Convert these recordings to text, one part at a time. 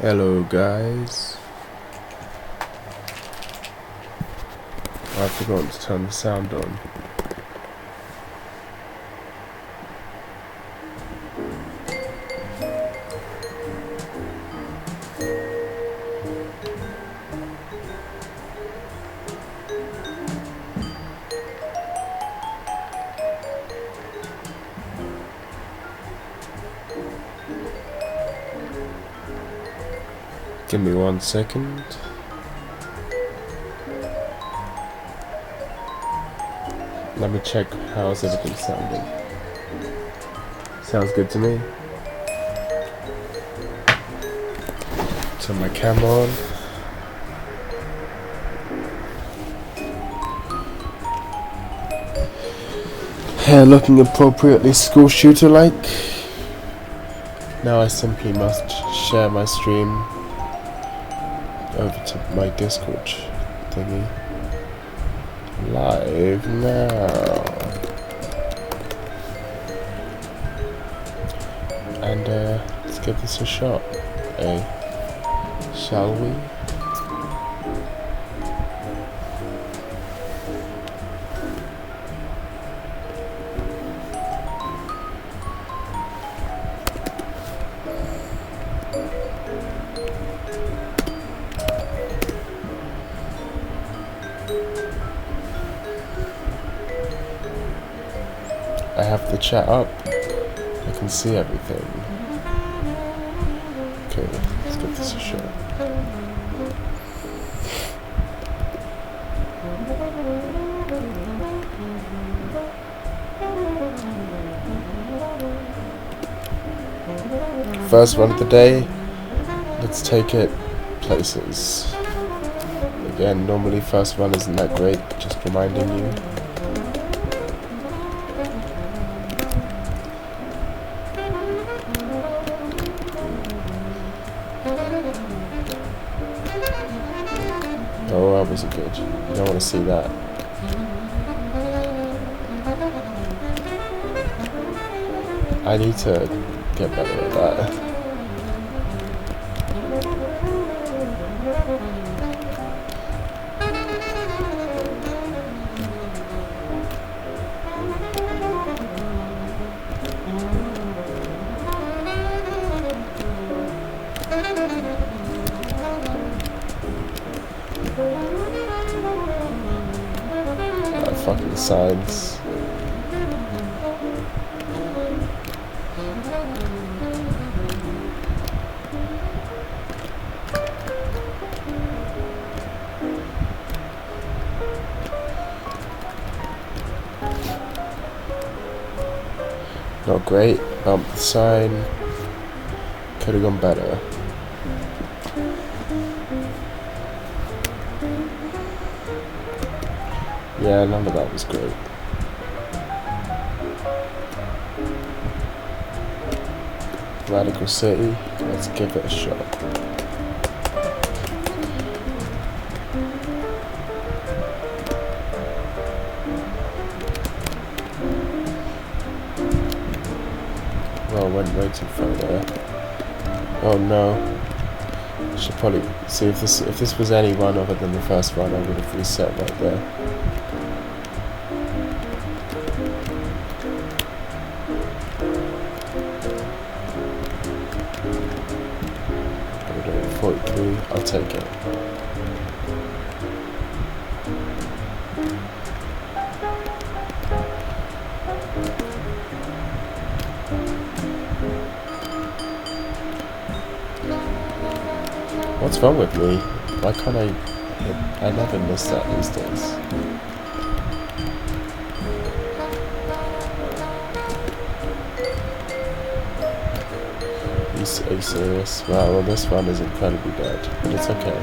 Hello guys. I forgot to turn the sound on. Give me 1 second. Let me check how's everything sounding. Sounds good to me. Turn my camera on. Hair looking appropriately school shooter like. Now I simply must share my stream over to my Discord thingy. Live now. And let's give this a shot. Shall we? I have the chat up. I can see everything. Okay, let's give this a shot. First one of the day. Let's take it places. Again, normally first one isn't that great, just reminding you. Oh, that wasn't good. You don't want to see that. I need to get better at that. Fucking signs. Not great. Bump the sign. Could have gone better. Yeah, none of that was great. Radical City, let's give it a shot. Well, went way too far there. Oh no. Should probably see if this was any one other than the first one, I would have reset right there. I'll take it. What's wrong with me? Why can't I hit? I never miss that these days. Are you serious? Well, this one is incredibly bad, but it's okay.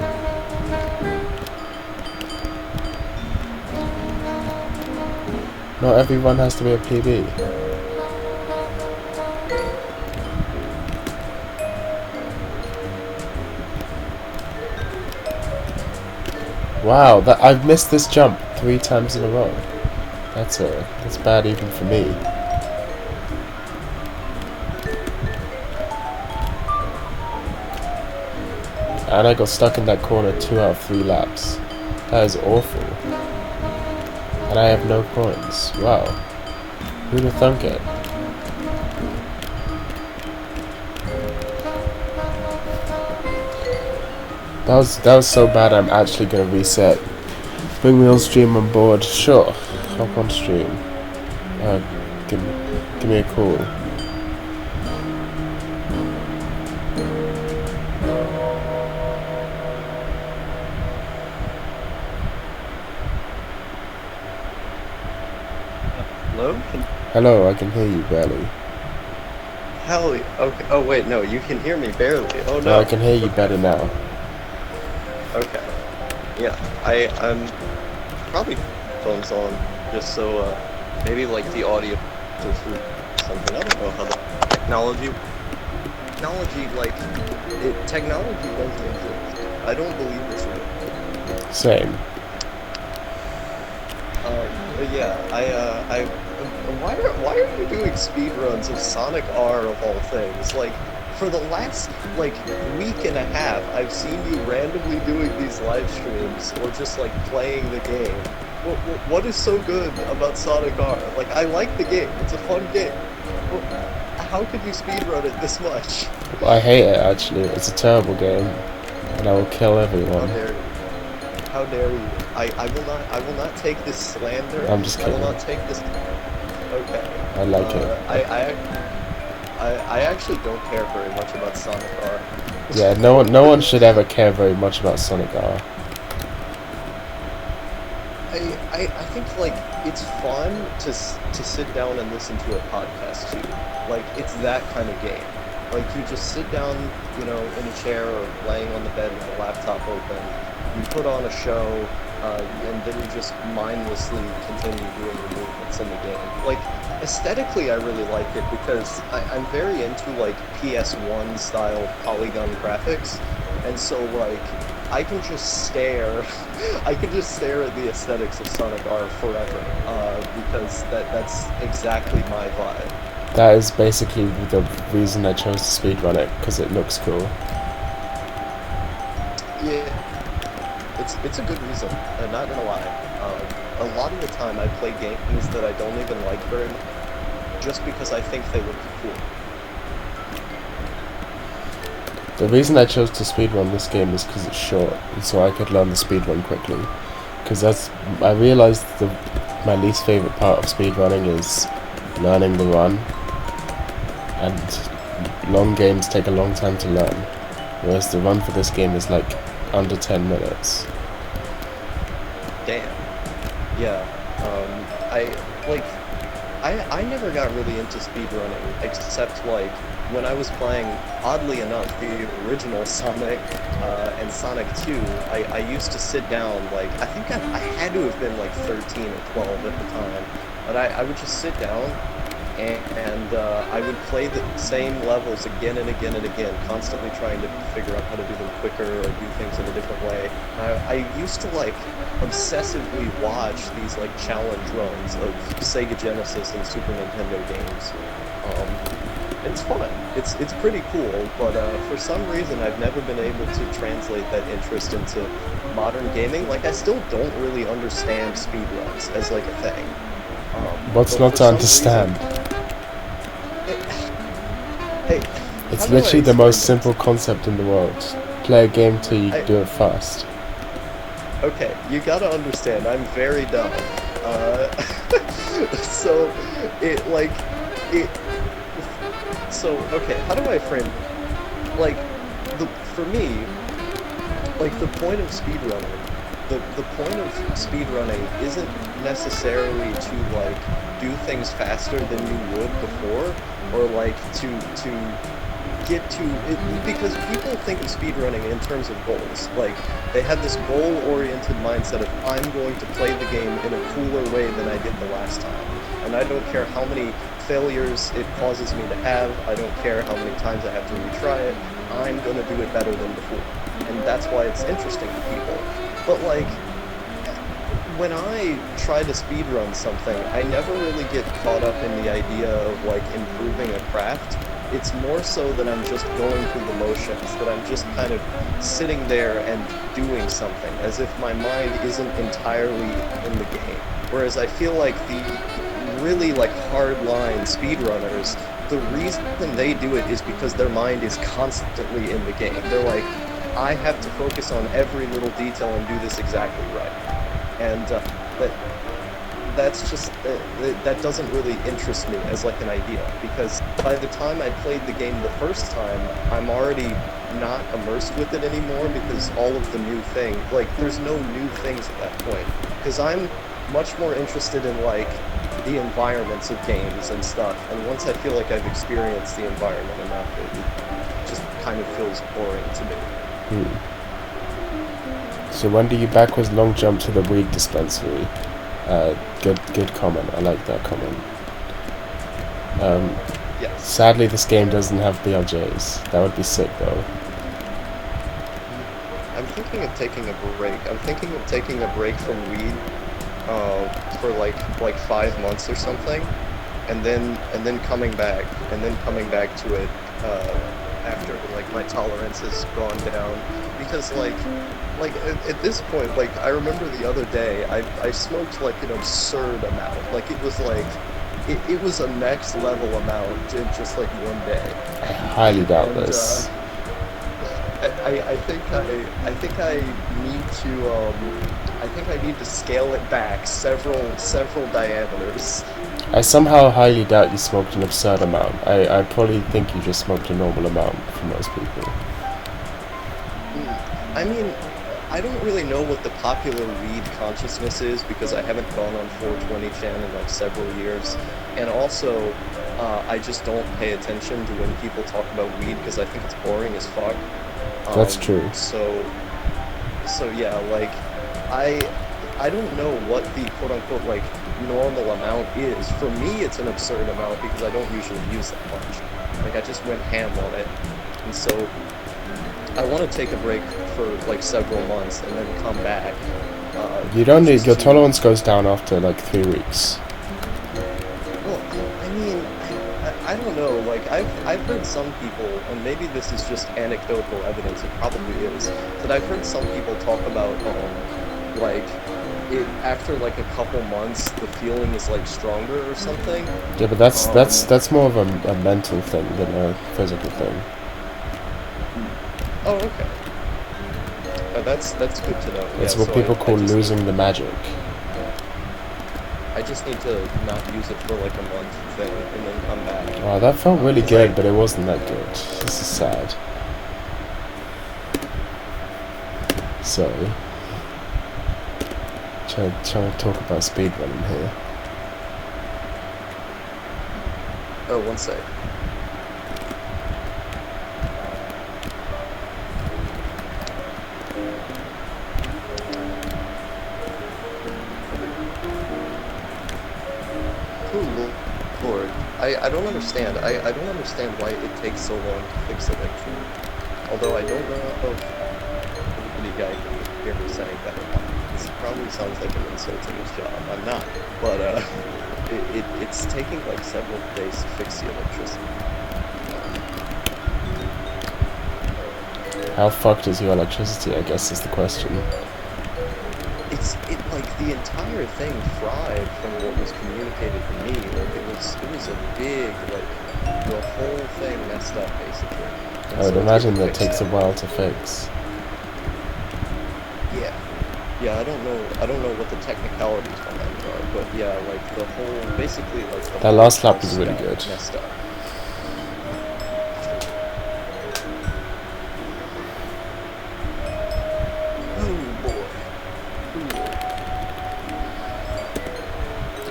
Not everyone has to be a PB. Wow, I've missed this jump 3 times in a row. That's bad even for me. And I got stuck in that corner 2 out of 3 laps. That is awful. And I have no points. Wow. Who'd have thunk it? That was so bad I'm actually gonna reset. Bring me on stream on board. Sure. Hop on stream. Give me a call. Hello? Hello, I can hear you barely. Hell, okay. Oh wait, no, you can hear me barely. Oh No, no. I can hear you better now. Okay. Yeah, I'm probably phones on just so maybe like the audio goes through something. I don't know how the technology technology doesn't exist. I don't believe it's real. Same. But yeah, why are you doing speed runs of Sonic R of all things? Like, for the last, like, week and a half, I've seen you randomly doing these live streams, or just, like, playing the game. What is so good about Sonic R? Like, I like the game, it's a fun game. How could you speedrun it this much? I hate it, actually. It's a terrible game. And I will kill everyone. How dare you? How dare you? I will not take this slander. I'm just kidding. I will not take this. Okay. I like it. I actually don't care very much about Sonic R. Yeah, no one should ever care very much about Sonic R. I think like it's fun to sit down and listen to a podcast too. Like it's that kind of game. Like you just sit down, you know, in a chair or laying on the bed with a laptop open. You put on a show, and then you just mindlessly continue doing the movements in the game. Like, aesthetically I really like it because I'm very into, like, PS1 style polygon graphics, and so, like, I can just stare at the aesthetics of Sonic R forever, because that's exactly my vibe. That is basically the reason I chose to speedrun it, because it looks cool. Yeah. It's a good reason, I'm not gonna lie. A lot of the time I play games that I don't even like very much, just because I think they look cool. The reason I chose to speedrun this game is because it's short, and so I could learn the speedrun quickly. Because I realized my least favorite part of speedrunning is learning the run, and long games take a long time to learn, whereas the run for this game is like under 10 minutes. Damn. Yeah. I never got really into speedrunning, except like when I was playing, oddly enough, the original Sonic and Sonic 2, I used to sit down, like, I think I had to have been like 13 or 12 at the time, but I would just sit down and I would play the same levels again and again and again, constantly trying to figure out how to do them quicker or do things in a different way. I used to like obsessively watch these like challenge runs of Sega Genesis and Super Nintendo games. It's fun. It's pretty cool, but for some reason I've never been able to translate that interest into modern gaming. Like I still don't really understand speedruns as like a thing. What's not to understand? Hey, it's literally the most simple concept in the world. Play a game till you do it fast. Okay, you gotta understand, I'm very dumb. So, okay, how do I frame it? Like, for me, like, the point of speedrunning, the point of speedrunning isn't necessarily to, like, do things faster than you would before, or, like, to get to it, because people think of speedrunning in terms of goals. Like, they have this goal-oriented mindset of, I'm going to play the game in a cooler way than I did the last time. And I don't care how many failures it causes me to have, I don't care how many times I have to retry it, I'm gonna do it better than before. And that's why it's interesting to people. But, like, when I try to speedrun something, I never really get caught up in the idea of, like, improving a craft. it's more so that I'm just going through the motions, that I'm just kind of sitting there and doing something, as if my mind isn't entirely in the game. Whereas I feel like the really like hardline speedrunners, the reason they do it is because their mind is constantly in the game. They're like, I have to focus on every little detail and do this exactly right. And that's just that doesn't really interest me as like an idea, because by the time I played the game the first time, I'm already not immersed with it anymore, because all of the new things, like there's no new things at that point, because I'm much more interested in like the environments of games and stuff, and once I feel like I've experienced the environment enough, it just kind of feels boring to me. So when do you backwards long jump to the weed dispensary? Good comment. I like that comment. Yes. Sadly, this game doesn't have BLJs. That would be sick, though. I'm thinking of taking a break. I'm thinking of taking a break from weed for like 5 months or something, and then coming back to it after like my tolerance has gone down, because like at this point, like I remember the other day I smoked like an absurd amount. Like it was like it was a next level amount in just like one day. I highly doubt this. I think I need to scale it back several diameters. I somehow highly doubt you smoked an absurd amount. I probably think you just smoked a normal amount for most people. I mean, I don't really know what the popular weed consciousness is, because I haven't gone on 420chan in like several years, and also I just don't pay attention to when people talk about weed, because I think it's boring as fuck. That's true. So yeah, like I don't know what the quote-unquote like normal amount is. For me, it's an absurd amount because I don't usually use that much. Like I just went ham on it, and so I want to take a break for like several months and then come back. You don't need, your tolerance goes down after like 3 weeks. Well, I mean, I don't know. Like I've heard some people, and maybe this is just anecdotal evidence. It probably is, but I've heard some people talk about like it after like a couple months, the feeling is like stronger or something. Yeah, but that's more of a mental thing than a physical thing. Oh, okay. That's good to know. It's yeah, what so people call I losing the magic. I just need to not use it for like a month thing and then come back. Wow, that felt really good, but it wasn't that good. This is sad. So, trying to talk about speedrunning here. Oh, one sec. Oh, Lord. I don't understand. I don't understand why it takes so long to fix it, actually. Although I don't know if any guy can hear me saying that or not. This probably sounds like I'm insulting his job. I'm not. But, it's taking like several days to fix the electricity. How fucked is your electricity, I guess, is the question. It like the entire thing fried from what was communicated to me. Like it was a big, like the whole thing messed up basically. And I would so imagine that takes a while to fix. Yeah, I don't know what the technicalities behind it are, but yeah, like the whole, basically like the That last lap was really good. Messed up.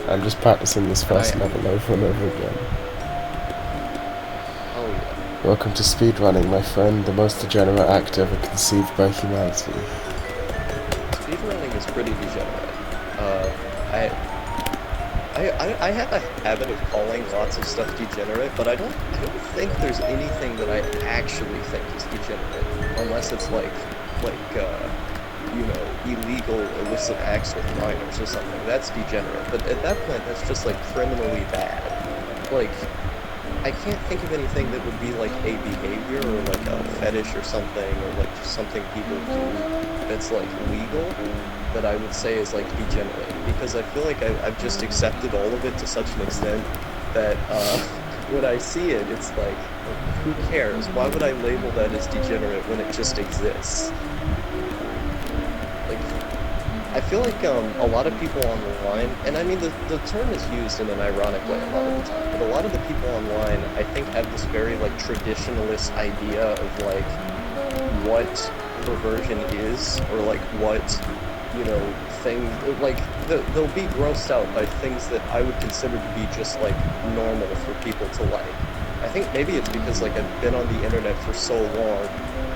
I'm just practicing this first level over and over again. Oh yeah. Welcome to speedrunning, my friend, the most degenerate act ever conceived by humanity. Speedrunning is pretty degenerate. I have a habit of calling lots of stuff degenerate, but I don't think there's anything that I actually think is degenerate, unless it's like you know, illegal illicit acts with minors or something. That's degenerate. But at that point, that's just like criminally bad. Like, I can't think of anything that would be like a behavior or like a fetish or something, or like just something people do that's like legal, that I would say is like degenerate, because I feel like I've just accepted all of it to such an extent that when I see it, it's like, who cares? Why would I label that as degenerate when it just exists? Like, I feel like a lot of people online, and I mean the term is used in an ironic way a lot of the time, but a lot of the people online, I think, have this very like traditionalist idea of like what perversion is, or like what, you know, things, like they'll be grossed out by things that I would consider to be just like normal for people to like. I think maybe it's because like I've been on the internet for so long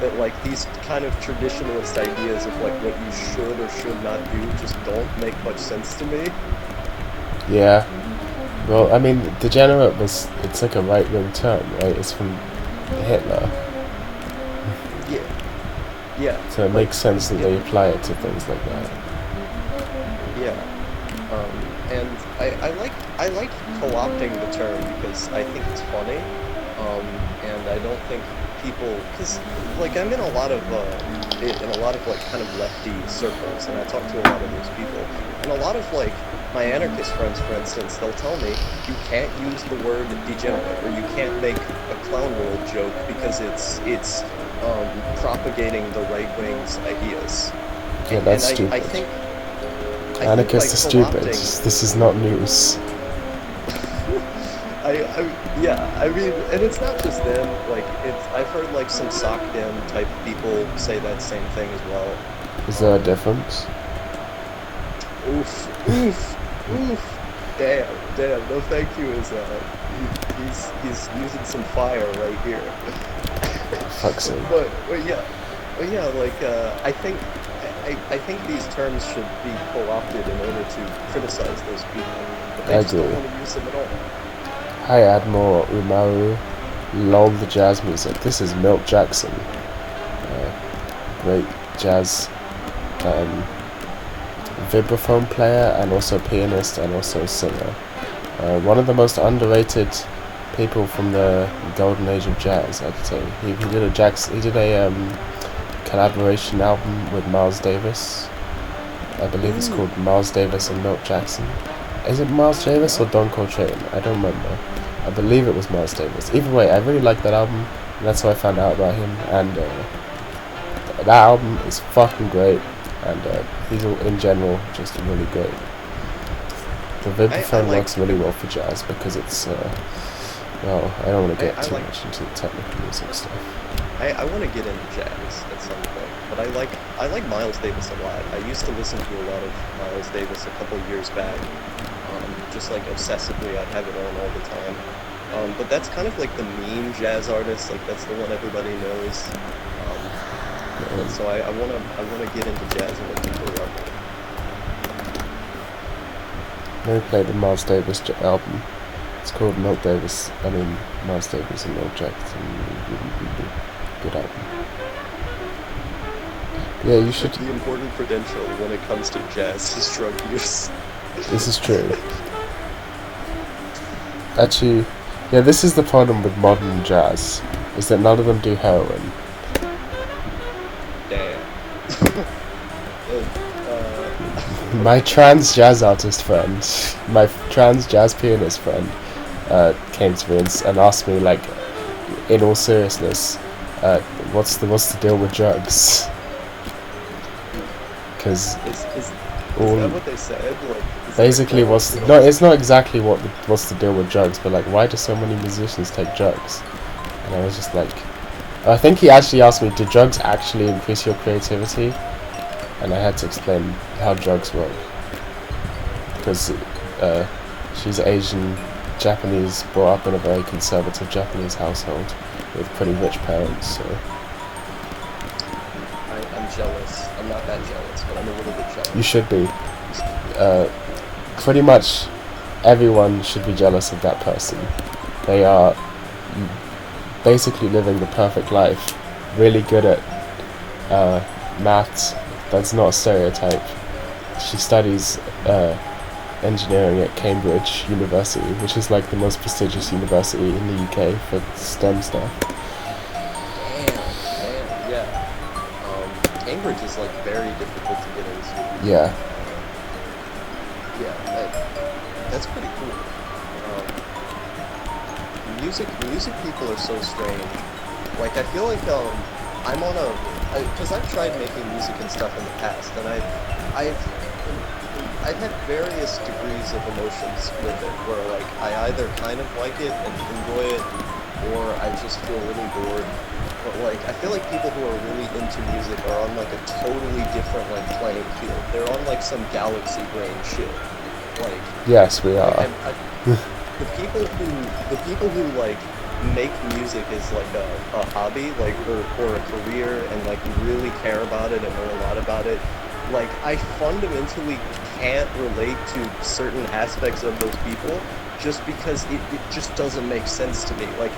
that like these kind of traditionalist ideas of like what you should or should not do just don't make much sense to me. Yeah. Well, I mean, degenerate it's like a right-wing term, right? It's from Hitler. Yeah. Yeah. So it makes sense that they apply it to things like that. Yeah. And I like co-opting the term because I think it's funny. And I don't think people, because like I'm in a lot of like kind of lefty circles, and I talk to a lot of those people, and a lot of like my anarchist friends, for instance, they'll tell me you can't use the word degenerate, or you can't make a clown world joke because it's propagating the right wing's ideas. Yeah, that's and stupid. I think Anarchists are stupid. co-opting, This is not news. yeah, I mean, and it's not just them. Like, I've heard like some sock dem type people say that same thing as well. Is there a difference? Oof, oof, oof. Damn. No, thank you. He's using some fire right here. Fuck's sake. But yeah, like I think these terms should be co-opted in order to criticize those people, but they just don't want to use them at all. Hi Admiral Umaru, lol the jazz music. This is Milt Jackson, great jazz vibraphone player and also pianist and also singer. One of the most underrated people from the golden age of jazz, I'd say. He did a collaboration album with Miles Davis. I believe it's called Miles Davis and Milt Jackson. Is it Miles Davis or Don Coltrane? I don't remember. I believe it was Miles Davis. Either way, I really like that album, and that's how I found out about him. And that album is fucking great, and he's in general just really great. The vibraphone works really well for jazz because it's well, I don't want to get too much into the technical music stuff. I want to get into jazz at some point, but I like Miles Davis a lot. I used to listen to a lot of Miles Davis a couple years back, just like obsessively. I'd have it on all the time. But that's kind of like the meme jazz artist. Like that's the one everybody knows. So I wanna get into jazz a little deeper. Let me play the Miles Davis album. It's called Miles Davis and Milt Jackson. Good album. Yeah, you should. The important credential when it comes to jazz is drug use. This is true. Actually, yeah, this is the problem with modern jazz, is that none of them do heroin. Damn. My trans jazz artist friend, my trans jazz pianist friend, came to me and asked me, like, in all seriousness, what's the deal with drugs? Because is that what they said? Like, basically, it's not exactly what's the deal with drugs, but like, why do so many musicians take drugs? And I was just like, I think he actually asked me, do drugs actually increase your creativity? And I had to explain how drugs work, because she's Asian, Japanese, brought up in a very conservative Japanese household with pretty rich parents. So I'm jealous. I'm not that jealous, but I'm a little bit jealous. you should be. Pretty much everyone should be jealous of that person. They are basically living the perfect life, really good at maths. That's not a stereotype. She studies engineering at Cambridge University, which is like the most prestigious university in the UK for STEM stuff. Damn, yeah. Cambridge is like very difficult to get into. Yeah. Yeah, that's pretty cool. Music people are so strange. Like, I feel like I'm on because I've tried making music and stuff in the past, and I've had various degrees of emotions with it, where like I either kind of like it and enjoy it, or I just feel a little bored. But like, I feel like people who are really into music are on like a totally different like playing field. They're on like some galaxy brain shit. Like, Yes, we are. the people who like make music as like a hobby, like or a career, and like really care about it and know a lot about it. Like, I fundamentally can't relate to certain aspects of those people just because it just doesn't make sense to me. Like,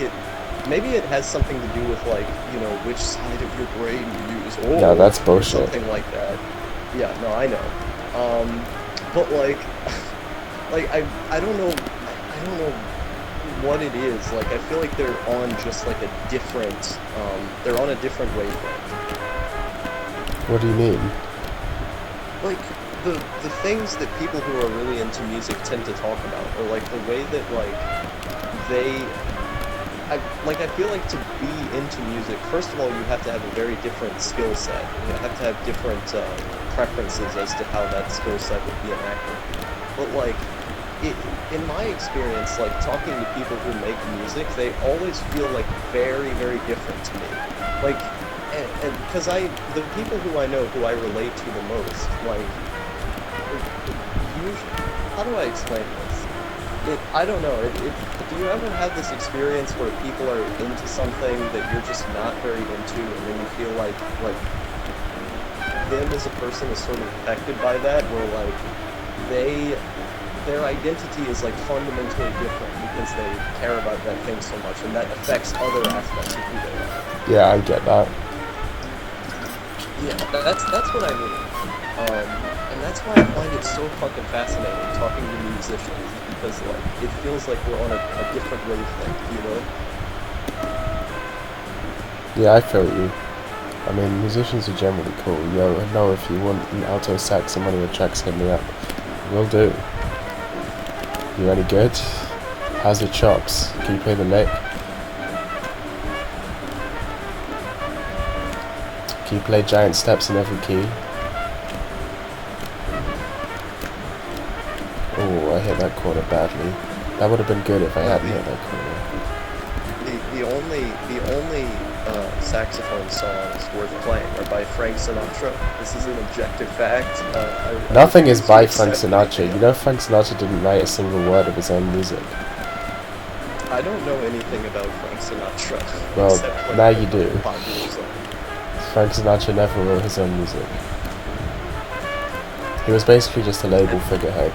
maybe it has something to do with like, you know, which side of your brain you use, or No, that's bullshit. something like that. Yeah, no, I know. But like, I don't know what it is. Like, I feel like they're on just like a different, they're on a different wavelength. What do you mean? Like, the things that people who are really into music tend to talk about, or like the way that like I feel like to be into music, first of all, you have to have a very different skill set. You have to have different preferences as to how that skill set would be enacted. But like, in my experience, like talking to people who make music, they always feel like very, very different to me. Like, and because the people who I know, who I relate to the most, like, usually, how do I explain this? I don't know. Do you ever have this experience where people are into something that you're just not very into, and then you feel like them as a person is sort of affected by that, where like their identity is like fundamentally different because they care about that thing so much, and that affects other aspects of who they are. Yeah, I get that. Yeah, that's what I mean. And that's why I find it so fucking fascinating talking to musicians, because like it feels like we're on a different wavelength, you know? Yeah, I feel you. I mean, musicians are generally cool. Yo, I know if you want an alto sax and one of your tracks, hit me up. Will do. You any good? How's your chops? Can you play the lick? Can you play giant steps in every key? Oh, I hit that corner badly. That would have been good if I hadn't hit that corner. The only saxophone songs worth playing are by Frank Sinatra. This is an objective fact. Nothing is by Frank Sinatra. You know Frank Sinatra didn't write a single word of his own music. I don't know anything about Frank Sinatra. Well, except, like, now you do. popular songs. Frank Sinatra never wrote his own music. He was basically just a label figurehead.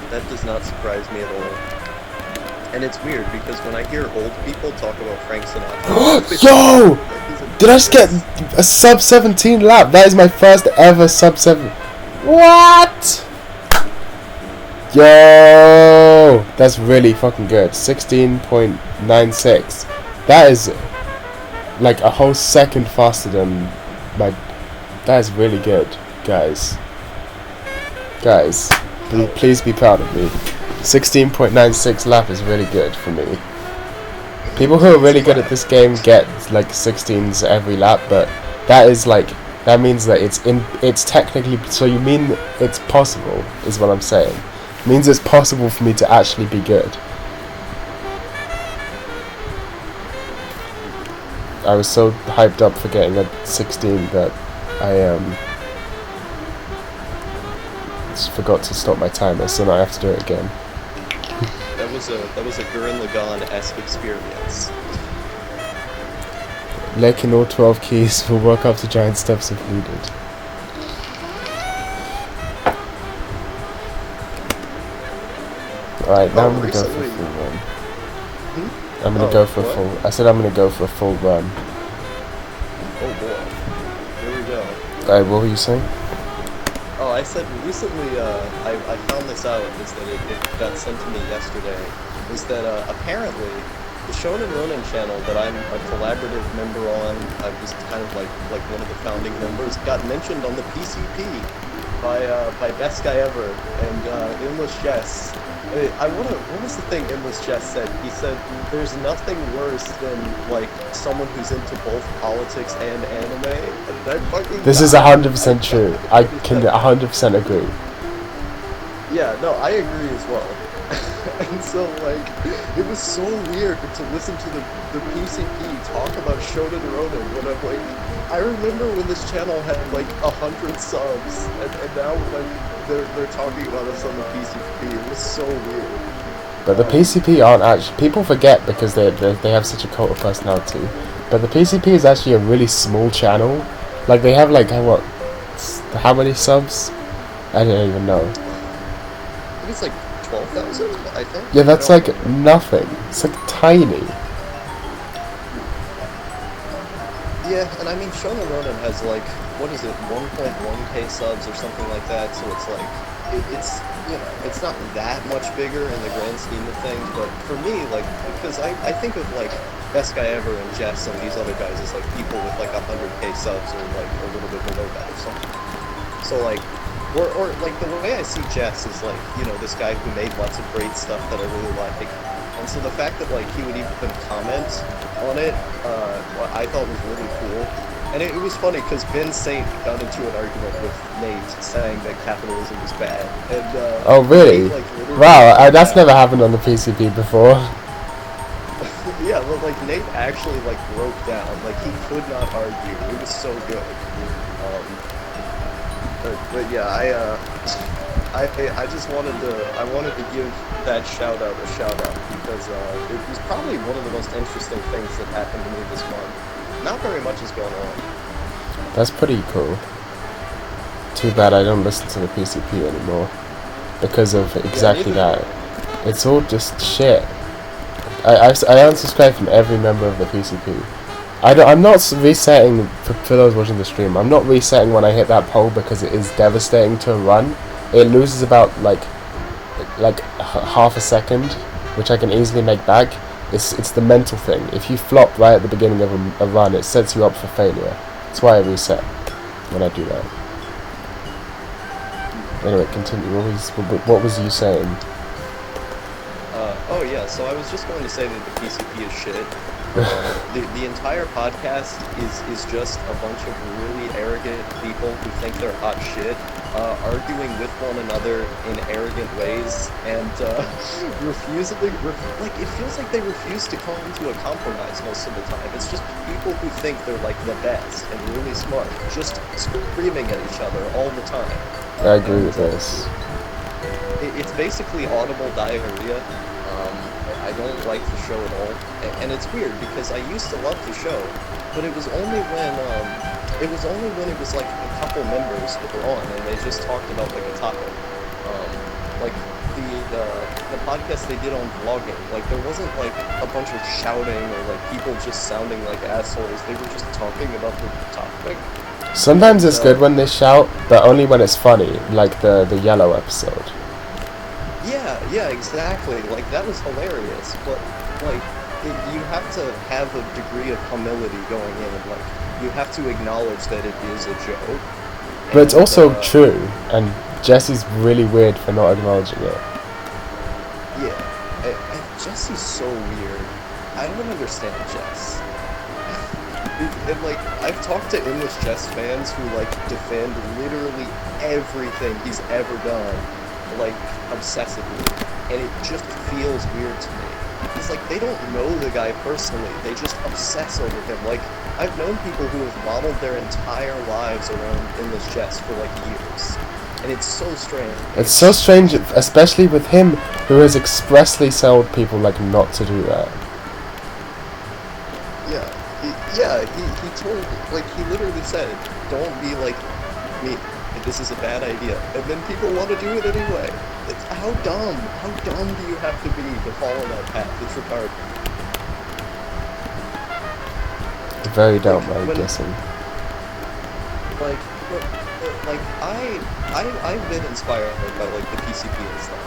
That does not surprise me at all. And it's weird because when I hear old people talk about Frank Sinatra, Yo! like, Did I just get a sub 17 lap? That is my first ever sub 7. What? Yo! That's really fucking good. 16.96. That is like a whole second faster than my. That is really good, guys. Guys, please be proud of me. 16.96 lap is really good for me. People who are really good at this game get like 16s every lap, but that means that it's technically, so you mean it's possible is what I'm saying. It means it's possible for me to actually be good. I was so hyped up for getting a 16 that I just forgot to stop my timer, so now I have to do it again. That was a Gurren Lagann-esque experience. Lick in all 12 keys will work up to giant steps if needed. Alright, now I'm gonna go for a full run. I'm gonna go for a full. I said I'm gonna go for a full run. Oh boy. Here we go. Alright, what were you saying? Oh, I said recently, I found this out, is that it got sent to me yesterday, is that apparently the Shonen Ronin channel that I'm a collaborative member on, I was kind of like one of the founding members, got mentioned on the PCP by Best Guy Ever and Endless Jess. What was the thing Endless Jess said? He said, there's nothing worse than, like, someone who's into both politics and anime. And that fucking This is 100% true. I can 100% agree. Yeah, no, I agree as well. And so, like, it was so weird to listen to the PCP talk about Shonen Ronin when I'm like, I remember when this channel had like 100 subs, and now like they're talking about us on the PCP. It was so weird. But the PCP aren't actually... People forget because they have such a cult of personality. But the PCP is actually a really small channel. Like, they have like, what? How many subs? I don't even know. I think it's like 12,000, I think. Yeah, that's like nothing. It's like tiny. Yeah, and I mean, Shonen Ronin has like, what is it, 1.1k subs or something like that, so it's like, it's, you know, it's not that much bigger in the grand scheme of things, but for me, like, because I think of like Best Guy Ever and Jess and these other guys as like people with like 100k subs or like a little bit below that or something. So like, or like the way I see Jess is like, you know, this guy who made lots of great stuff that I really like. And so the fact that like he would even comment on it, what I thought was really cool. And it was funny because Ben Saint got into an argument with Nate saying that capitalism was bad. And oh really? Nate, like, wow, that's never happened on the PCP before. Yeah, well, like Nate actually like broke down. Like he could not argue. It was so good. But yeah, I just wanted to give that shout out a shout out because it was probably one of the most interesting things that happened to me this month. Not very much is going on. That's pretty cool. Too bad I don't listen to the PCP anymore because of exactly that. It's all just shit. I unsubscribe from every member of the PCP. I'm not resetting, for those watching the stream, I'm not resetting when I hit that poll because it is devastating to run. It loses about like half a second, which I can easily make back. It's the mental thing. If you flop right at the beginning of a run, it sets you up for failure. That's why I reset when I do that. Anyway, continue. What was you saying? Oh yeah, so I was just going to say that the PCP is shit. The entire podcast is just a bunch of really arrogant people who think they're hot shit, arguing with one another in arrogant ways, and it feels like they refuse to come to a compromise most of the time. It's just people who think they're like the best and really smart, just screaming at each other all the time. I agree with this. It's basically audible diarrhea. I don't like the show at all, and it's weird because I used to love the show, but it was only when it was like a couple members that were on and they just talked about like a topic, like the podcast they did on vlogging. Like there wasn't like a bunch of shouting or like people just sounding like assholes. They were just talking about the topic. Sometimes it's good when they shout, but only when it's funny, like the yellow episode. Yeah, exactly. Like, that was hilarious, but, like, you have to have a degree of humility going in, and, like, you have to acknowledge that it is a joke. But it's also true, and Jesse's really weird for not acknowledging it. Yeah, and Jesse's so weird. I don't understand Jess. And, like, I've talked to Endless Jess fans who, like, defend literally everything he's ever done, like, obsessively, and it just feels weird to me. It's like they don't know the guy personally, they just obsess over him. Like, I've known people who have modeled their entire lives around Endless Jess for like years, and it's so strange. It's so strange, especially with him, who has expressly told people like not to do that. He told, like, he literally said, don't be like me. This is a bad idea, and then people want to do it anyway. It's, how dumb do you have to be to follow that path? It's retarded. Very dumb, I'm guessing. Like, like I've been inspired by like the PCP and stuff,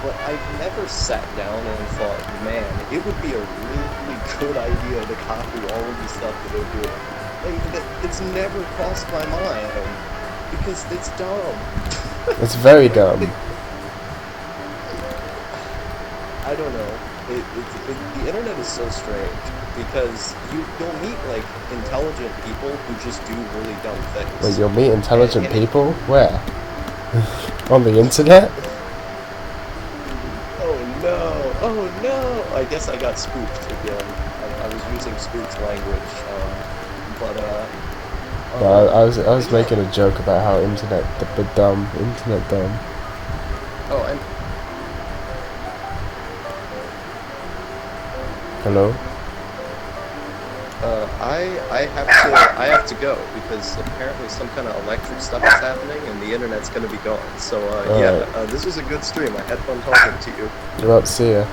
but I've never sat down and thought, man, it would be a really good idea to copy all of the stuff that they're doing. Like, it's never crossed my mind because it's dumb. It's very dumb. I don't know. The internet is so strange because you'll meet like intelligent people who just do really dumb things. Wait, you'll meet intelligent And- people? Where? On the internet? Oh no! Oh no! I guess I got spooked again. I was using spooked language, but No, I was making a joke about how internet dumb. Oh, and Hello? I have to go because apparently some kind of electric stuff is happening and the internet's gonna be gone. So this was a good stream. I had fun talking to you. Well, see ya.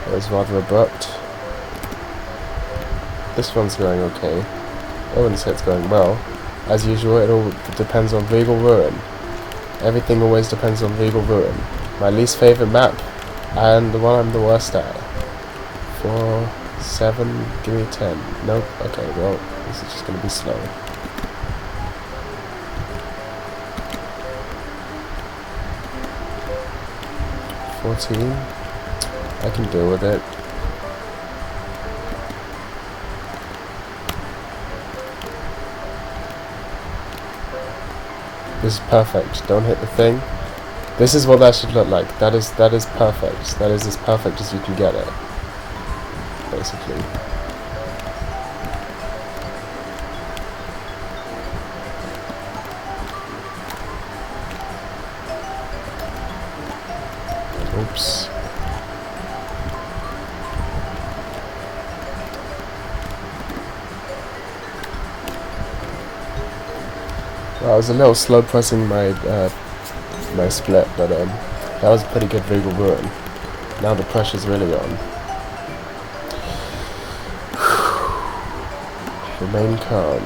It was rather abrupt. This one's going okay. I wouldn't say it's going well. As usual, it all depends on Regal Ruin. Everything always depends on Regal Ruin. My least favourite map, and the one I'm the worst at. 4, 7, give me 10. Nope, okay, well, this is just gonna be slow. $14. I can deal with it. This is perfect. Don't hit the thing. This is what that should look like. That is perfect. That is as perfect as you can get it. Basically. Oops. Well, I was a little slow pressing my my split, but that was a pretty good Regal Ruin. Now the pressure's really on. Remain calm.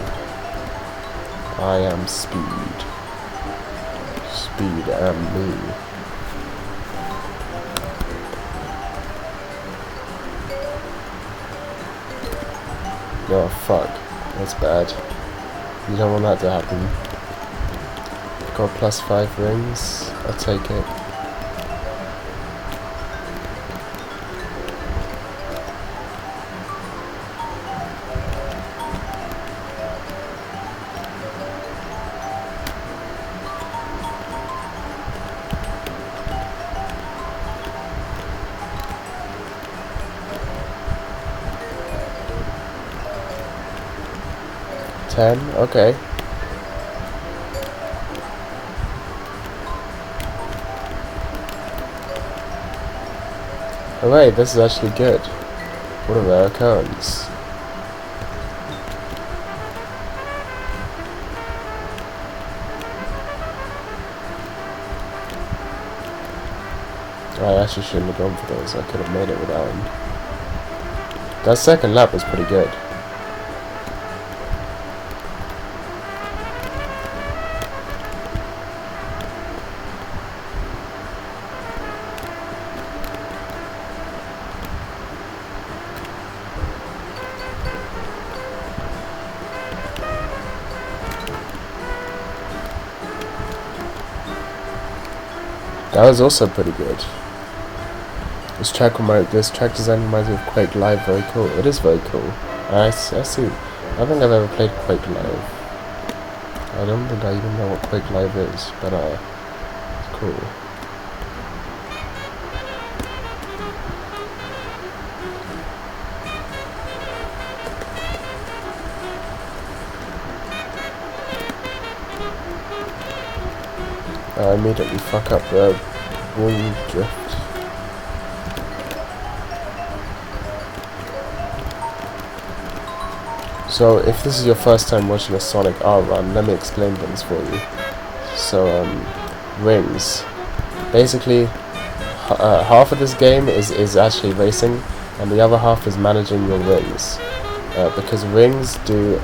I am speed. Speed am me. Oh fuck, that's bad. You don't want that to happen. Got +5 rings, I'll take it. $10, okay. Oh wait, this is actually good. What a rare occurrence. I actually shouldn't have gone for those. I could have made it without him. That second lap was pretty good. That was also pretty good. This track design reminds me of Quake Live. Very cool. It is very cool. I see. I don't think I've ever played Quake Live. I don't think I even know what Quake Live is, but it's cool. I immediately fuck up the wall drift. So, if this is your first time watching a Sonic R run, let me explain things for you. So, rings. Basically, half of this game is actually racing, and the other half is managing your rings. because rings do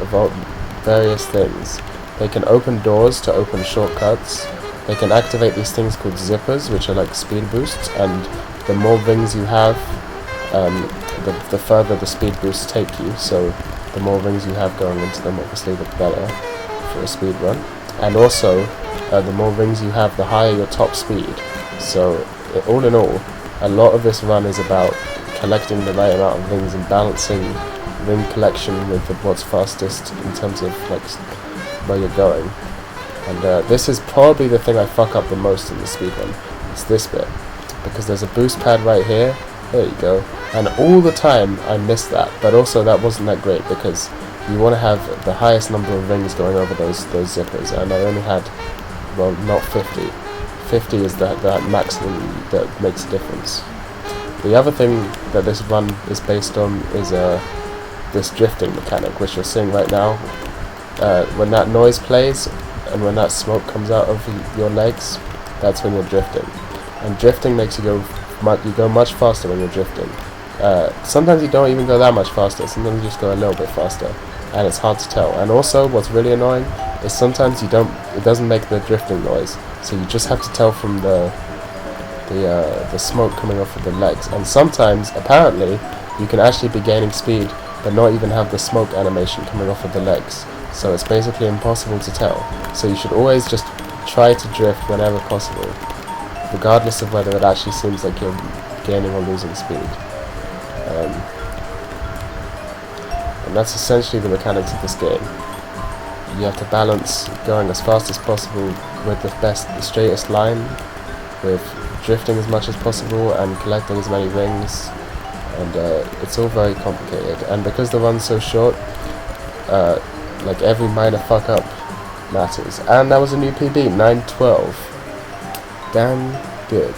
various things. They can open doors to open shortcuts. They can activate these things called zippers, which are like speed boosts, and the more rings you have, the further the speed boosts take you. So the more rings you have going into them, obviously the better for a speed run. And also, the more rings you have, the higher your top speed. So all in all, a lot of this run is about collecting the right amount of rings and balancing ring collection with what's fastest in terms of like where you're going. And this is probably the thing I fuck up the most in the speedrun. It's this bit, because there's a boost pad right here. There you go. And all the time I miss that, but also that wasn't that great because you want to have the highest number of rings going over those zippers, and I only had, well, not 50. 50 is that maximum that makes a difference. The other thing that this run is based on is this drifting mechanic, which you're seeing right now. When that noise plays and when that smoke comes out of your legs, that's when you're drifting. And drifting makes you go much faster when you're drifting. Sometimes you don't even go that much faster. Sometimes you just go a little bit faster, and it's hard to tell. And also, what's really annoying is sometimes it doesn't make the drifting noise, so you just have to tell from the smoke coming off of the legs. And sometimes, apparently, you can actually be gaining speed but not even have the smoke animation coming off of the legs. So it's basically impossible to tell. So you should always just try to drift whenever possible, regardless of whether it actually seems like you're gaining or losing speed. And that's essentially the mechanics of this game. You have to balance going as fast as possible with the straightest line, with drifting as much as possible and collecting as many rings, and it's all very complicated. And because the run's so short, like every minor fuck up matters. And that was a new PB, 9:12. Damn good.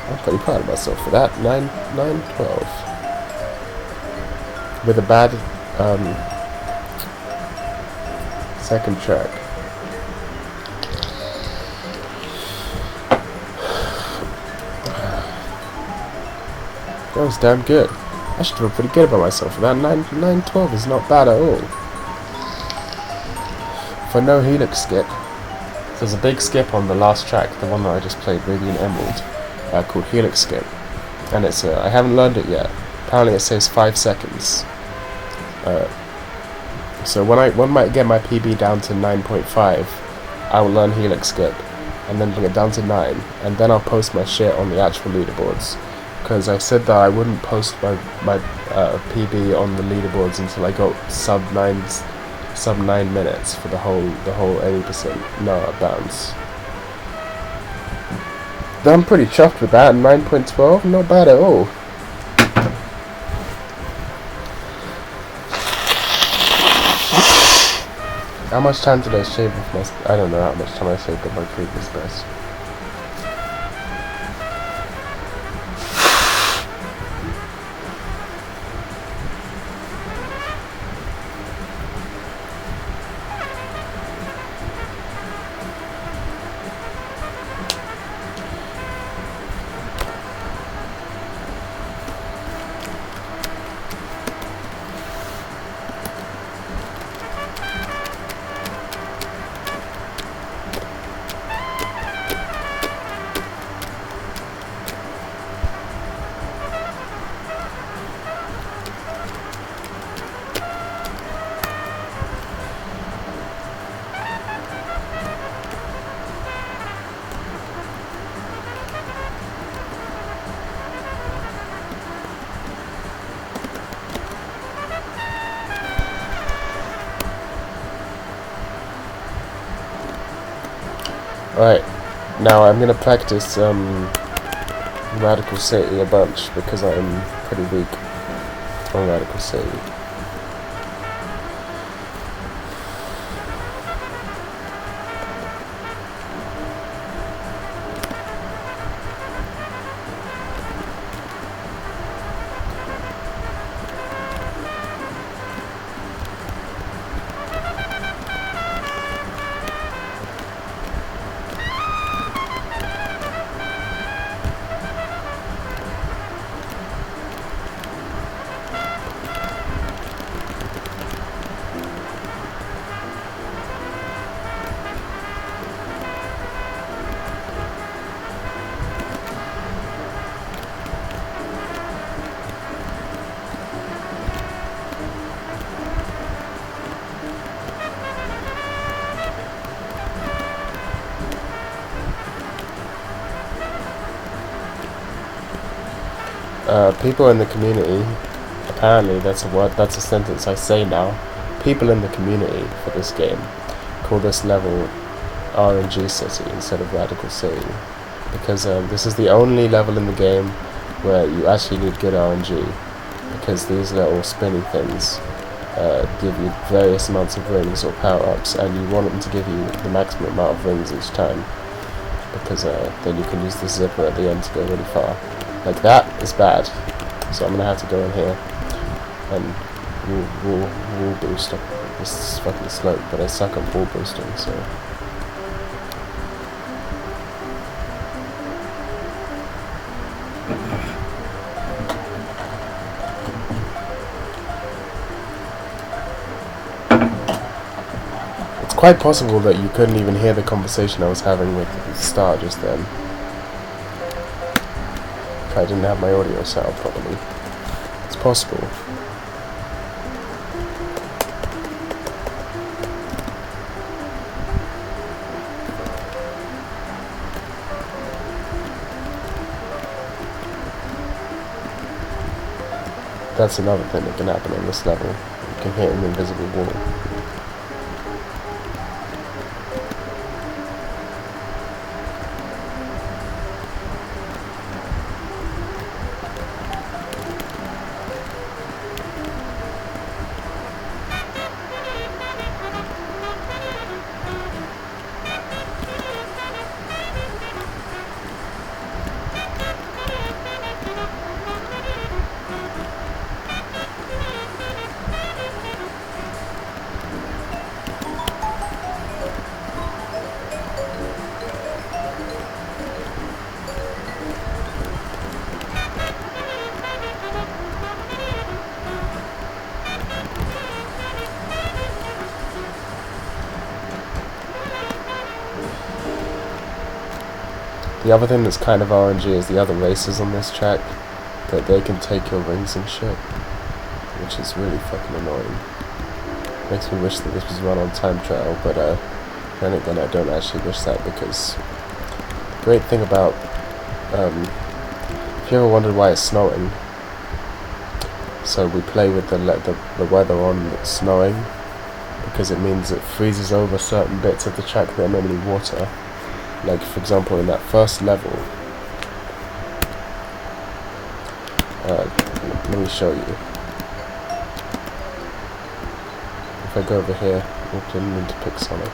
I'm pretty proud of myself for that. 9:12. With a bad second track. That was damn good. I should feel pretty good about myself for that. 9:12 is not bad at all. For no helix skip. There's a big skip on the last track, the one that I just played, Radiant Emerald, called Helix Skip. And it's I haven't learned it yet. Apparently it saves 5 seconds. So when I get my PB down to 9.5, I will learn Helix Skip, and then bring it down to 9, and then I'll post my shit on the actual leaderboards. Because I said that I wouldn't post my PB on the leaderboards until I got sub 9 minutes for the whole 80% bounce. I'm pretty chuffed with that. 9.12, not bad at all. How much time did I shave off my... I don't know how much time I saved off my previous best. Alright, now I'm going to practice Radical City a bunch because I'm pretty weak on Radical City. People in the community, apparently that's a word, that's a sentence I say now. People in the community for this game call this level RNG City instead of Radical City, because this is the only level in the game where you actually need good RNG, because these little spinny things give you various amounts of rings or power-ups, and you want them to give you the maximum amount of rings each time, because then you can use the zipper at the end to go really far. Like that is bad, so I'm gonna have to go in here and wall boost up this fucking slope, but I suck at wall boosting, so. It's quite possible that you couldn't even hear the conversation I was having with Star just then. If I didn't have my audio set up properly. It's possible. That's another thing that can happen on this level. You can hit an invisible wall. The other thing that's kind of RNG is the other races on this track, that they can take your rings and shit, which is really fucking annoying. Makes me wish that this was run on time trial, but then again I don't actually wish that, because the great thing about, if you ever wondered why it's snowing, so we play with the weather on snowing, because it means it freezes over certain bits of the track that are normally water. Like, for example, in that first level, let me show you. If I go over here, I didn't mean to pick Sonic.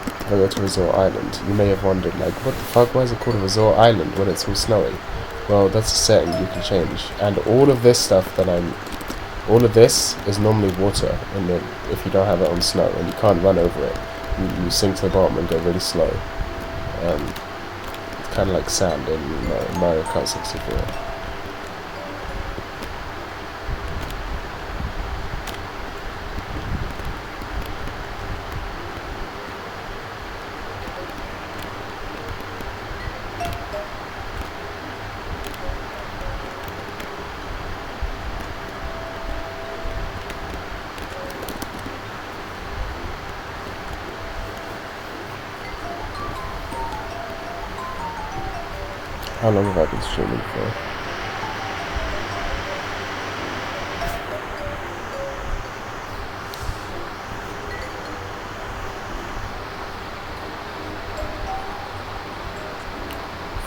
If I go to Resort Island, you may have wondered, like, what the fuck, why is it called a Resort Island when it's all snowy? Well, that's a setting you can change. And all of this stuff that all of this is normally water if you don't have it on snow, and you can't run over it. You sink to the bottom and go really slow. It's kind of like sand in Mario Kart 64. How long have I been streaming for?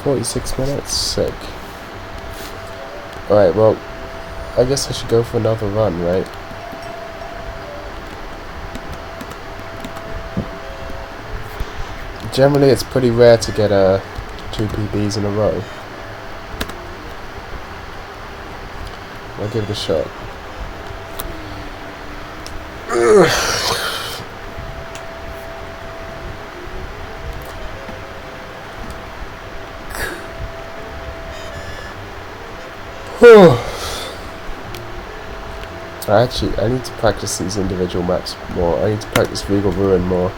"46 minutes? Sick. Alright, well, I guess I should go for another run, right? Generally, it's pretty rare to get 2 PBs in a row. I'll give it a shot. I need to practice these individual maps more. I need to practice Regal Ruin more.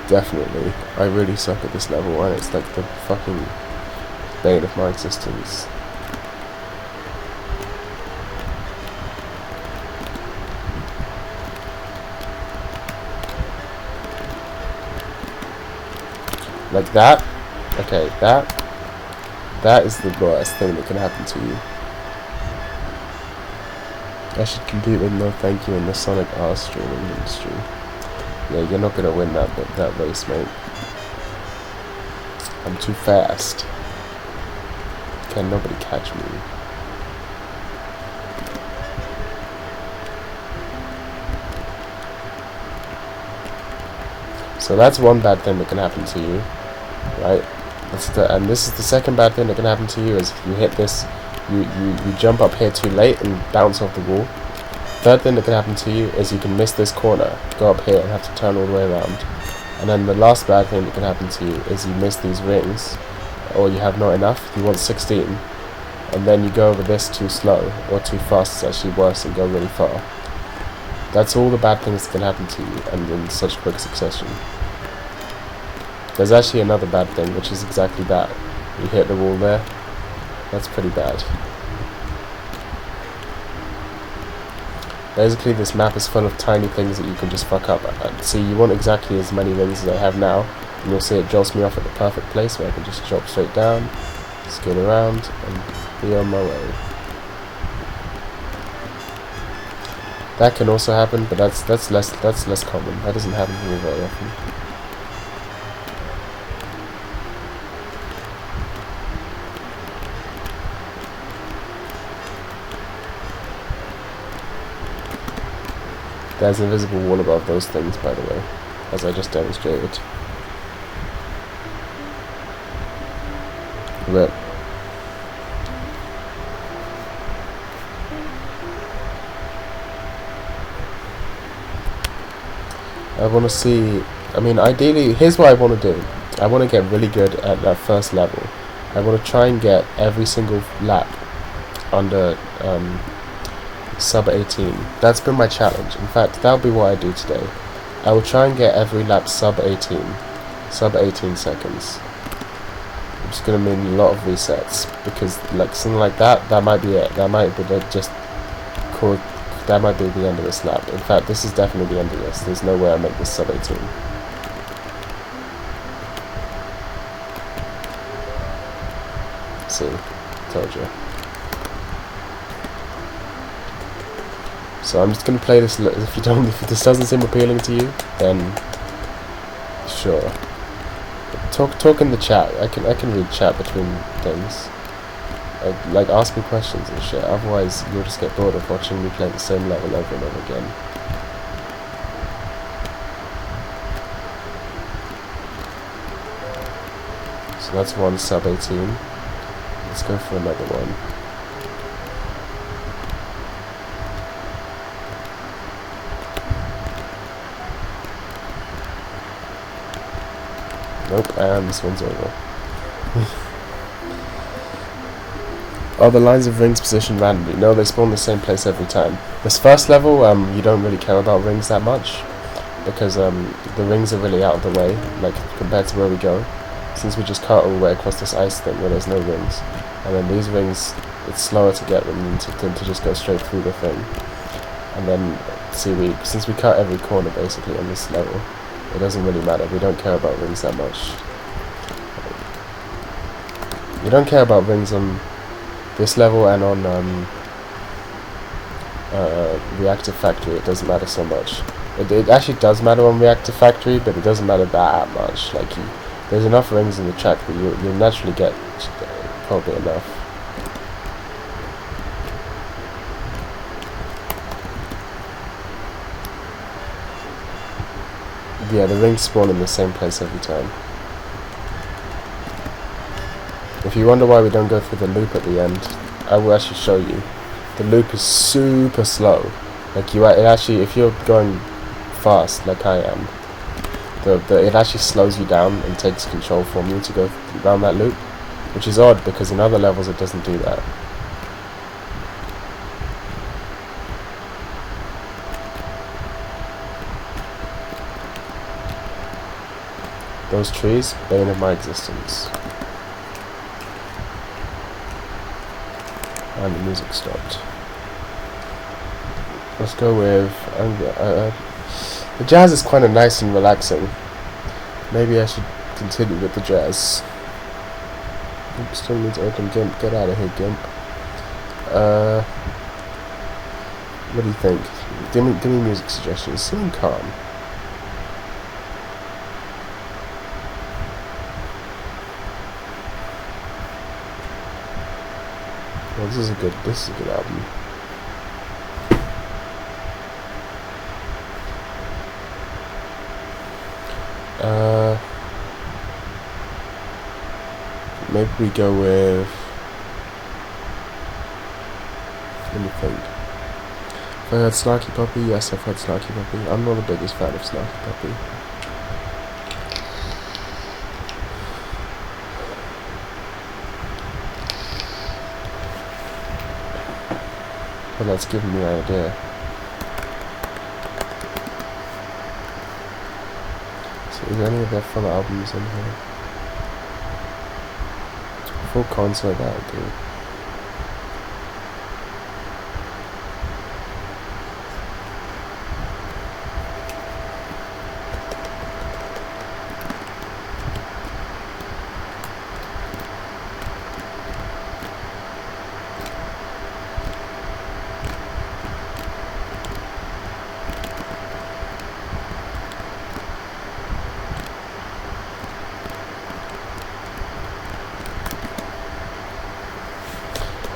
Definitely. I really suck at this level, and it's like the fucking bane of my existence. Like that. Okay, That is the worst thing that can happen to you. I should compete with No Thank You in the Sonic R streaming industry. Yeah, you're not gonna win that race, mate. I'm too fast. Can nobody catch me? So that's one bad thing that can happen to you, right? And this is the second bad thing that can happen to you is if you hit this, you jump up here too late and bounce off the wall. Third thing that can happen to you is you can miss this corner, go up here and have to turn all the way around. And then the last bad thing that can happen to you is you miss these rings, or you have not enough, you want 16, and then you go over this too slow, or too fast, it's actually worse and go really far. That's all the bad things that can happen to you, and in such quick succession. There's actually another bad thing, which is exactly that. You hit the wall there, that's pretty bad. Basically, this map is full of tiny things that you can just fuck up. See, you want exactly as many rings as I have now, and you'll see it jolts me off at the perfect place where I can just drop straight down, skid around, and be on my way. That can also happen, but that's less common. That doesn't happen to me very often. There's an invisible wall above those things, by the way, as I just demonstrated. But I want to see, I mean, ideally, here's what I want to do. I want to get really good at that first level. I want to try and get every single lap under sub 18. That's been my challenge. In fact, that'll be what I do today. I will try and get every lap sub 18 seconds. It's going to mean a lot of resets, because like something like that might be it. That might be that might be the end of this lap. In fact, this is definitely the end of this. There's no way I make this sub 18. See, told you. So I'm just gonna play this. If this doesn't seem appealing to you, then sure. Talk in the chat. I can read chat between things. Like ask me questions and shit. Otherwise, you'll just get bored of watching me play the same level over and over again. So that's one sub 18. Let's go for another one. Nope, and this one's over. Oh, the lines of rings positioned randomly. No, they spawn the same place every time. This first level, you don't really care about rings that much, because the rings are really out of the way, like compared to where we go. Since we just cut all the way across this ice thing where there's no rings, and then these rings, it's slower to get them than to just go straight through the thing. And then, see, since we cut every corner basically on this level, it doesn't really matter. We don't care about rings that much. We don't care about rings on this level and on Reactive Factory. It doesn't matter so much. It actually does matter on Reactive Factory, but it doesn't matter that much. Like, there's enough rings in the track that you'll naturally get probably enough. Yeah, the rings spawn in the same place every time. If you wonder why we don't go through the loop at the end, I will actually show you. The loop is super slow. Like it actually, if you're going fast like I am, it actually slows you down and takes control from you to go around that loop, which is odd because in other levels it doesn't do that. Those trees, bane of my existence. And the music stopped. Let's go with the jazz is kind of nice and relaxing. Maybe I should continue with the jazz. Oops, still needs to open GIMP. Get out of here, GIMP. What do you think? Give me music suggestions. Something calm. Well, this is a good album. Maybe we go with, let me think. Have I heard Snarky Puppy? Yes, I've heard Snarky Puppy. I'm not the biggest fan of Snarky Puppy. But that's given me an idea. So is there any of their fun albums in here? Full concert, that would do.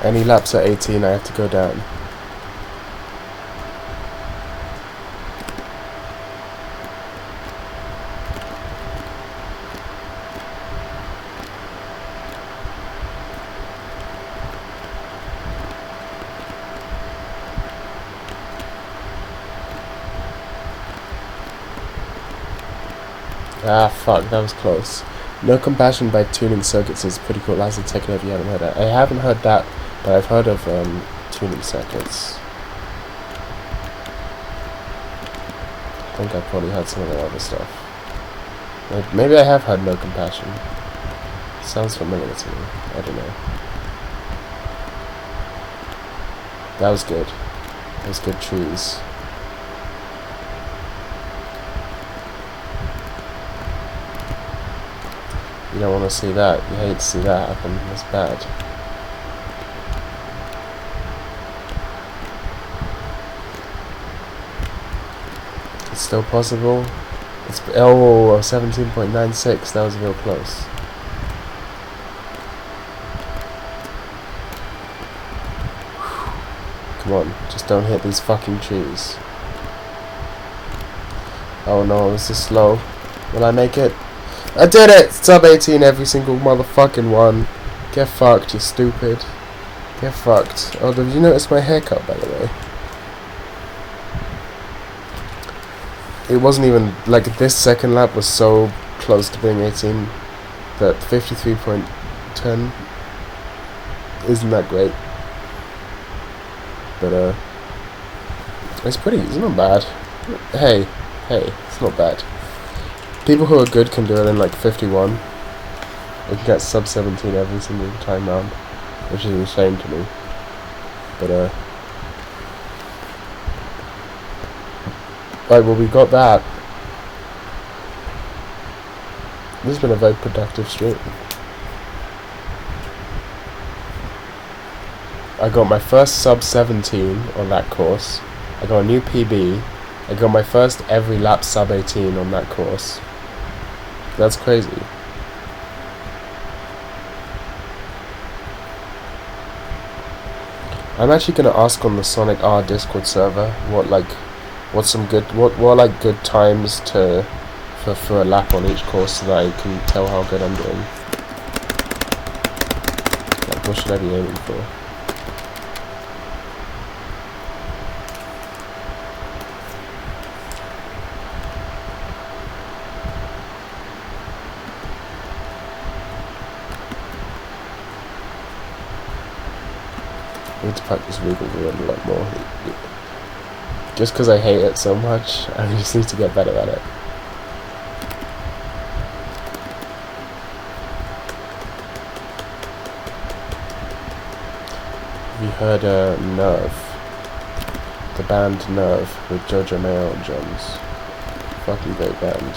Any laps at 18, I have to go down. Ah, fuck, that was close. No Compassion by Tuning Circuits is pretty cool. That's a techno if you haven't heard that. I haven't heard that, but I've heard of Tuning Circuits. I think I probably heard some of their other stuff. Maybe I have heard No Compassion. Sounds familiar to me. I don't know. That was good. That was good trees. You don't want to see that. You hate to see that happen. That's bad. It's still possible. It's 17.96. That was real close. Come on, just don't hit these fucking trees. Oh no, this is slow. Will I make it? I did it! Sub 18 every single motherfucking one. Get fucked, you stupid. Get fucked. Oh, did you notice my haircut, by the way? It wasn't even, like, this second lap was so close to being 18 that 53.10 isn't that great. But, it's not bad. Hey, it's not bad. People who are good can do it in like 51. They can get sub 17 every single time round, which is insane to me. But right, well, we got that. This has been a very productive stream. I got my first sub 17 on that course. I got a new PB. I got my first every lap sub 18 on that course. That's crazy. I'm actually gonna ask on the Sonic R Discord server what are good times for a lap on each course so that I can tell how good I'm doing. Like, what should I be aiming for? I need to practice Wiggle Room a lot more. Just because I hate it so much, I just need to get better at it. Have you heard Nerve? The band Nerve with Jojo Mayo on drums. Fucking great band.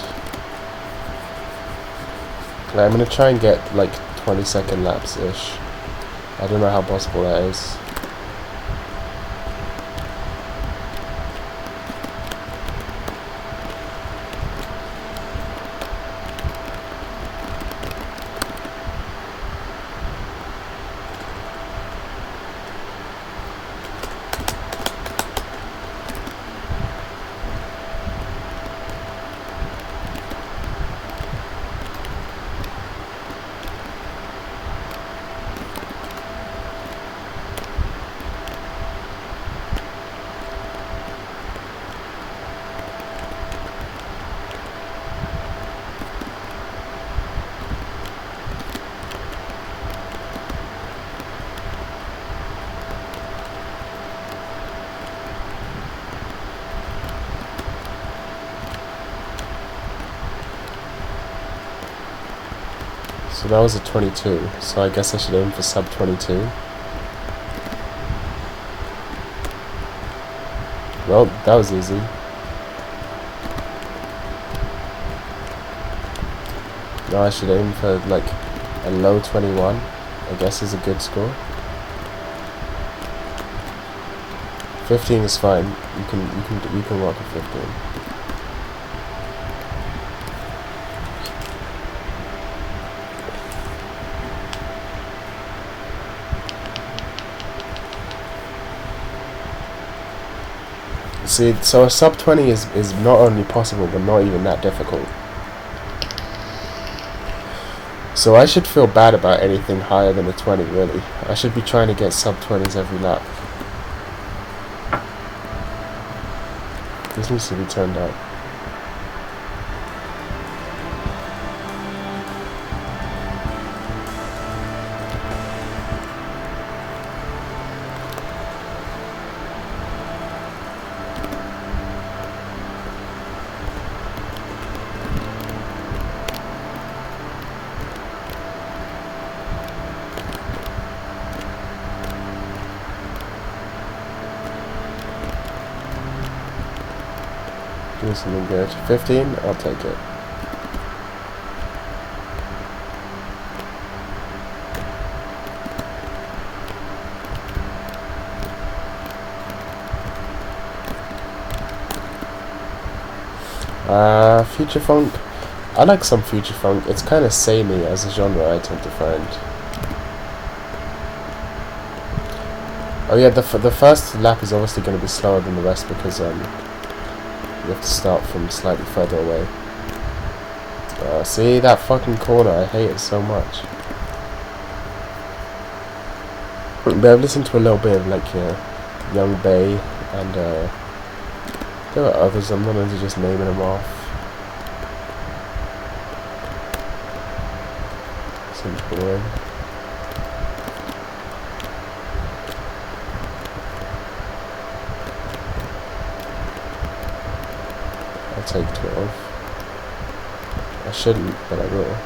I'm gonna try and get like 20-second laps-ish. I don't know how possible that is. So that was a 22, so I guess I should aim for sub 22. Well, that was easy. Now I should aim for like a low 21, I guess is a good score. 15 is fine. You can work with 15. See, so a sub 20 is not only possible, but not even that difficult. So I should feel bad about anything higher than a 20, really. I should be trying to get sub 20s every lap. This needs to be turned out. Do something good. 15? I'll take it. Future funk. I like some future funk. It's kind of samey as a genre, I tend to find. Oh yeah, the first lap is obviously going to be slower than the rest because you have to start from slightly further away. See that fucking corner? I hate it so much. But I've listened to a little bit of like Young Bay, and there are others. I'm not into just naming them off. Seems boring. I'll take 12. I shouldn't, but I will.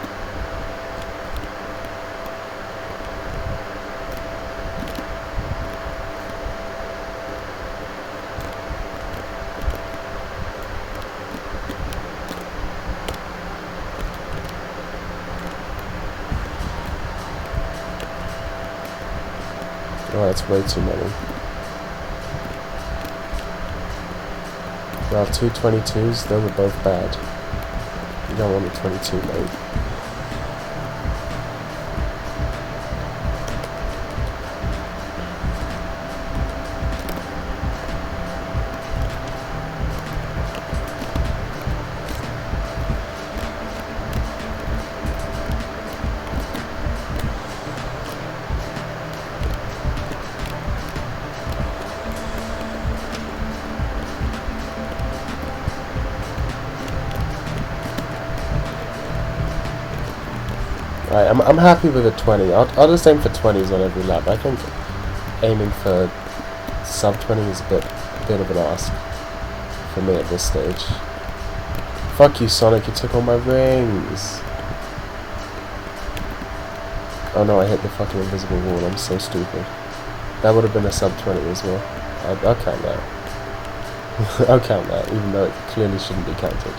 Oh, that's way too many. Well, two 22s, those are both bad. You don't want a 22, mate. Right, I'm happy with a 20. I'll just aim for 20s on every lap. I think aiming for sub 20 is a bit of an ask for me at this stage. Fuck you, Sonic, you took all my rings. Oh no, I hit the fucking invisible wall. I'm so stupid. That would have been a sub 20 as well. I'll count that. I'll count that, even though it clearly shouldn't be counted.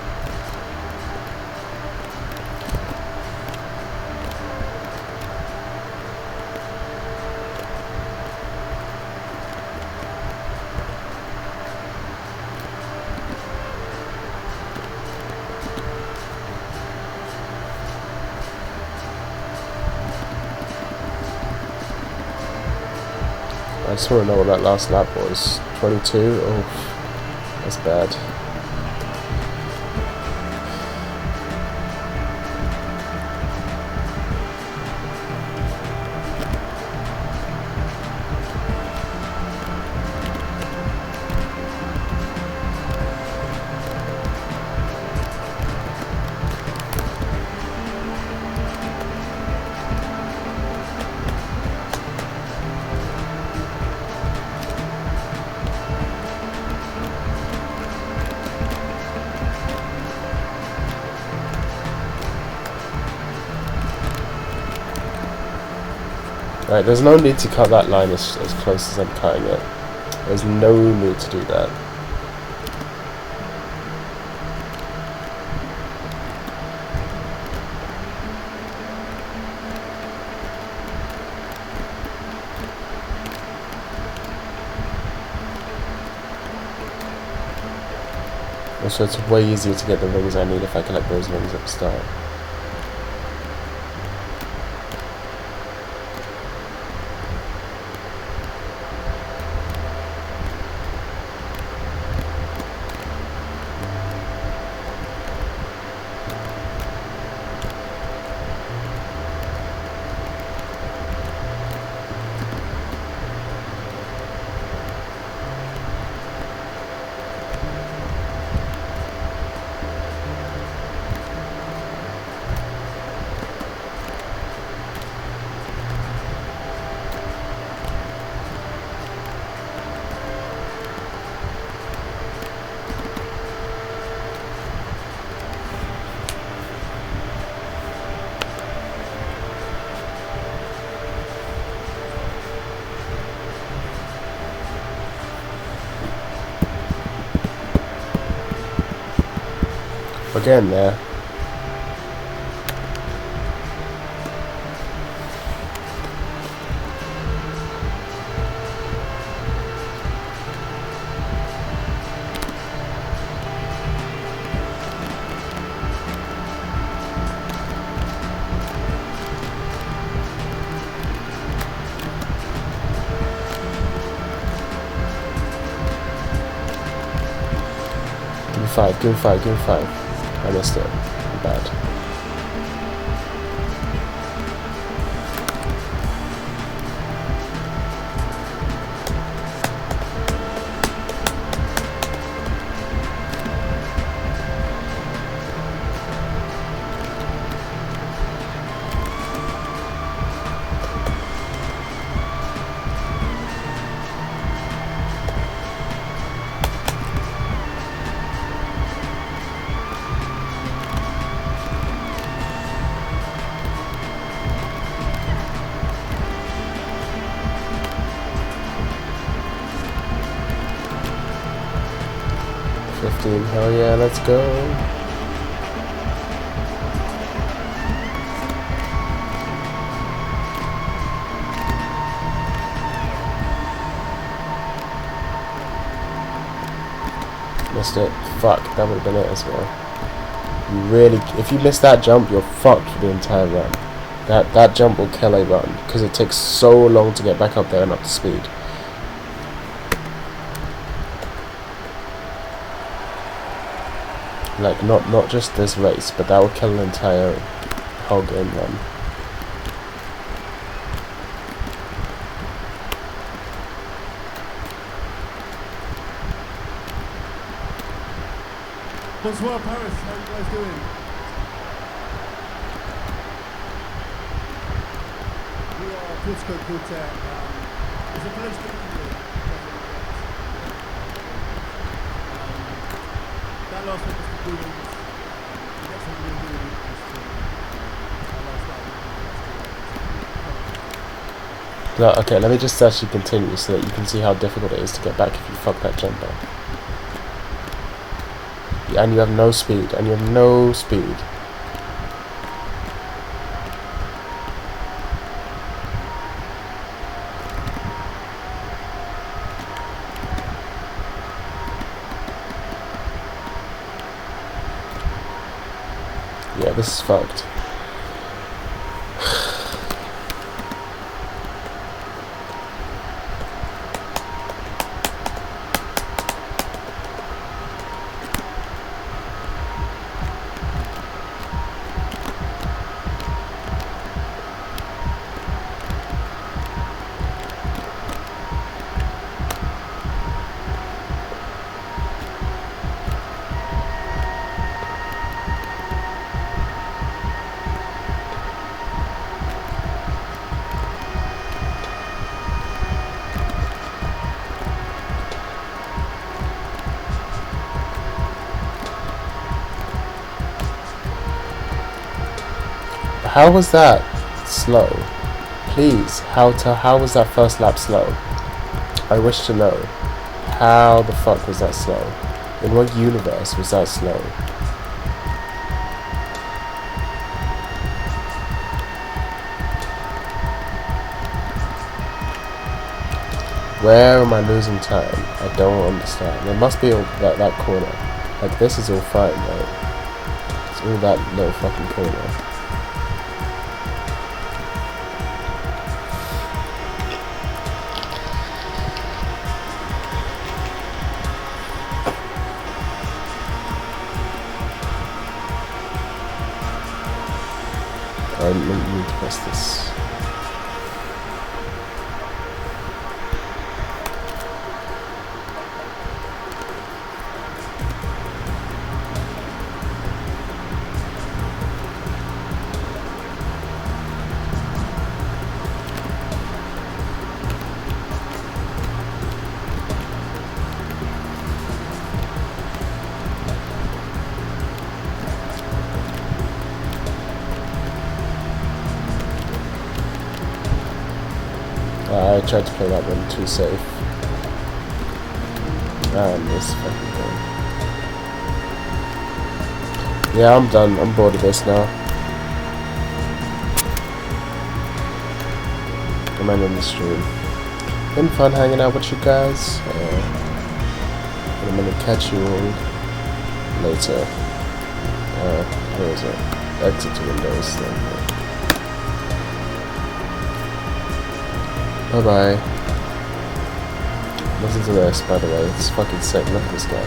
I just want to know what that last lap was. 22? Oh, that's bad. Right, there's no need to cut that line as close as I'm cutting it. There's no need to do that. Also, it's way easier to get the rings I need if I collect those rings at the start. Again there. Give me five, give me five, give me five. I missed it. Bad. Hell yeah, let's go. Missed it. Fuck, that would have been it as well. You really, if you miss that jump, you're fucked for the entire run. That jump will kill a run because it takes so long to get back up there and up to speed. Like, not just this race, but that will kill an entire whole game run. Bonsoir Paris, how are you guys doing? We are Politico Quartet. It's a pleasure to be here. That last one was the Boots. The next one we're going to do is our last album. Okay, let me just actually continue so that you can see how difficult it is to get back if you fuck that jump up. And you have no speed, and you have no speed. Yeah, this is fucked. How was that slow? Please, how was that first lap slow? I wish to know. How the fuck was that slow? In what universe was that slow? Where am I losing time? I don't understand. There must be that corner. Like, this is all fine, right? It's all that little fucking corner. I need to press this. I tried to play that one too safe. And this fucking thing. Yeah, I'm done. I'm bored of this now. I'm ending the stream. Been fun hanging out with you guys. I'm gonna catch you all later. Where is it? Exit to Windows thing. Bye bye. Listen to this, by the way. It's fucking sick. Look at this guy.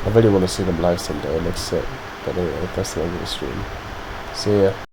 I really want to see them live someday. It looks sick. But anyway, that's the end of the stream. See ya.